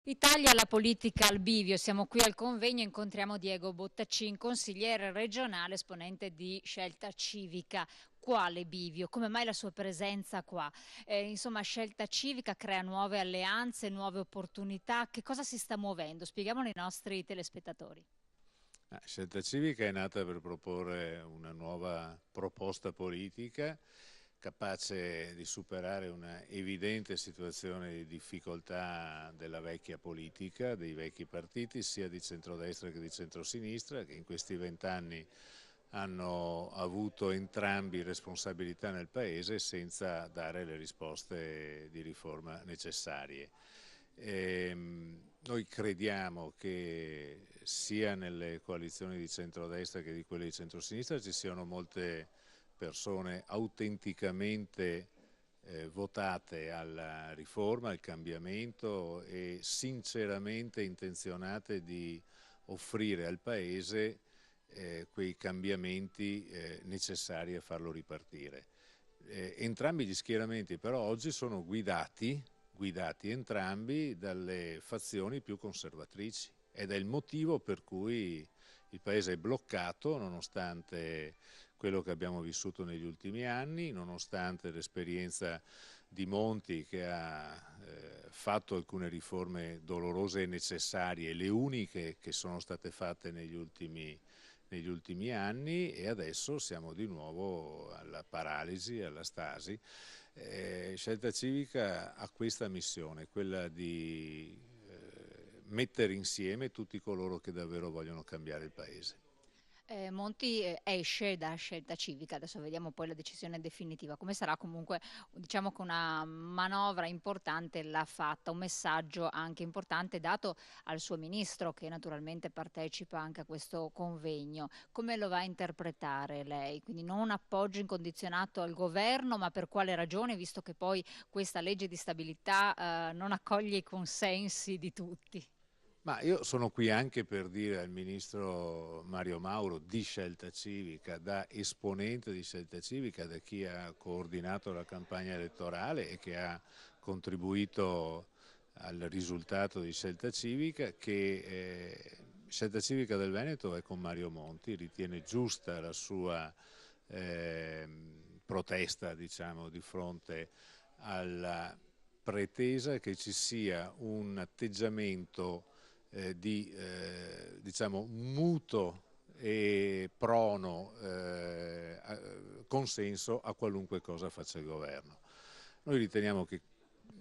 Italia, la politica al bivio. Siamo qui al convegno, incontriamo Diego Bottacin, consigliere regionale, esponente di Scelta Civica. Quale bivio? Come mai la sua presenza qua? Insomma, Scelta Civica crea nuove alleanze, nuove opportunità. Che cosa si sta muovendo? Spieghiamolo ai nostri telespettatori. Scelta Civica è nata per proporre una nuova proposta politica capace di superare una evidente situazione di difficoltà della vecchia politica, dei vecchi partiti, sia di centrodestra che di centrosinistra, che in questi 20 anni hanno avuto entrambi responsabilità nel Paese senza dare le risposte di riforma necessarie. Noi crediamo che sia nelle coalizioni di centrodestra che di quelle di centrosinistra ci siano molte persone autenticamente votate alla riforma, al cambiamento e sinceramente intenzionate di offrire al Paese quei cambiamenti necessari a farlo ripartire. Entrambi gli schieramenti però oggi sono guidati entrambi dalle fazioni più conservatrici ed è il motivo per cui il Paese è bloccato nonostante quello che abbiamo vissuto negli ultimi anni, nonostante l'esperienza di Monti che ha fatto alcune riforme dolorose e necessarie, le uniche che sono state fatte negli ultimi anni, e adesso siamo di nuovo alla paralisi, alla stasi. Scelta Civica ha questa missione, quella di mettere insieme tutti coloro che davvero vogliono cambiare il Paese. Monti esce da Scelta Civica, adesso vediamo poi la decisione definitiva. Come sarà comunque, diciamo che una manovra importante l'ha fatta, un messaggio anche importante dato al suo ministro che naturalmente partecipa anche a questo convegno. Come lo va a interpretare lei? Quindi non un appoggio incondizionato al governo, ma per quale ragione, visto che poi questa legge di stabilità non accoglie i consensi di tutti? Ma io sono qui anche per dire al ministro Mario Mauro di Scelta Civica, da esponente di Scelta Civica, da chi ha coordinato la campagna elettorale e che ha contribuito al risultato di Scelta Civica, che Scelta Civica del Veneto è con Mario Monti, ritiene giusta la sua eh, protesta, diciamo, di fronte alla pretesa che ci sia un atteggiamento diciamo, muto e prono consenso a qualunque cosa faccia il governo. Noi riteniamo che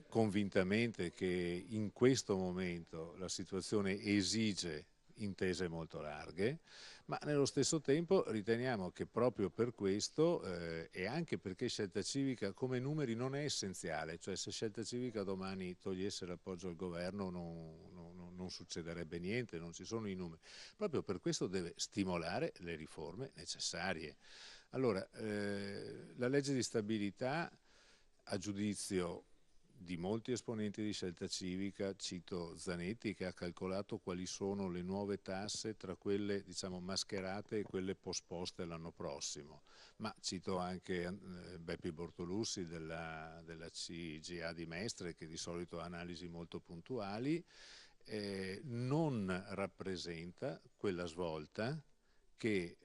convintamente che in questo momento la situazione esige intese molto larghe, ma nello stesso tempo riteniamo che proprio per questo e anche perché Scelta Civica come numeri non è essenziale, cioè se Scelta Civica domani togliesse l'appoggio al governo non succederebbe niente, non ci sono i numeri, proprio per questo deve stimolare le riforme necessarie. Allora, la legge di stabilità, a giudizio di molti esponenti di Scelta Civica, cito Zanetti, che ha calcolato quali sono le nuove tasse tra quelle, diciamo, mascherate e quelle posposte l'anno prossimo, ma cito anche Beppi Bortolussi della CGA di Mestre, che di solito ha analisi molto puntuali, non rappresenta quella svolta che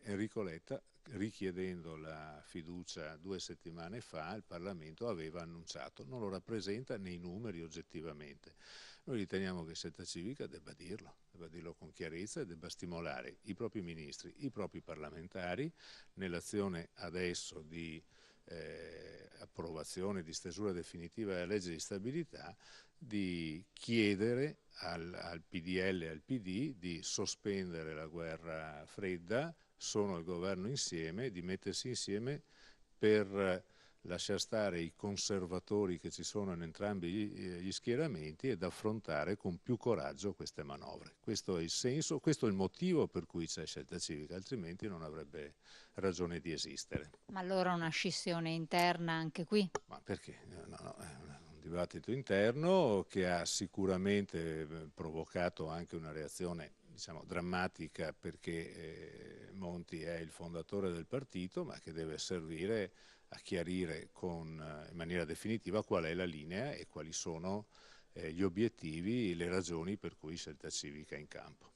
Enrico Letta, richiedendo la fiducia 2 settimane fa, il Parlamento aveva annunciato. Non lo rappresenta nei numeri oggettivamente. Noi riteniamo che Scelta Civica debba dirlo con chiarezza e debba stimolare i propri ministri, i propri parlamentari nell'azione adesso di approvazione, di stesura definitiva della legge di stabilità, di chiedere al PDL e al PD di sospendere la guerra fredda, sono al governo insieme, di mettersi insieme per lasciar stare i conservatori che ci sono in entrambi gli schieramenti ed affrontare con più coraggio queste manovre. Questo è il senso, questo è il motivo per cui c'è Scelta Civica, altrimenti non avrebbe ragione di esistere. Ma allora una scissione interna anche qui? Ma perché? No, è un dibattito interno che ha sicuramente provocato anche una reazione, diciamo, drammatica, perché Monti è il fondatore del partito, ma che deve servire a chiarire in maniera definitiva qual è la linea e quali sono gli obiettivi, le ragioni per cui Scelta Civica è in campo.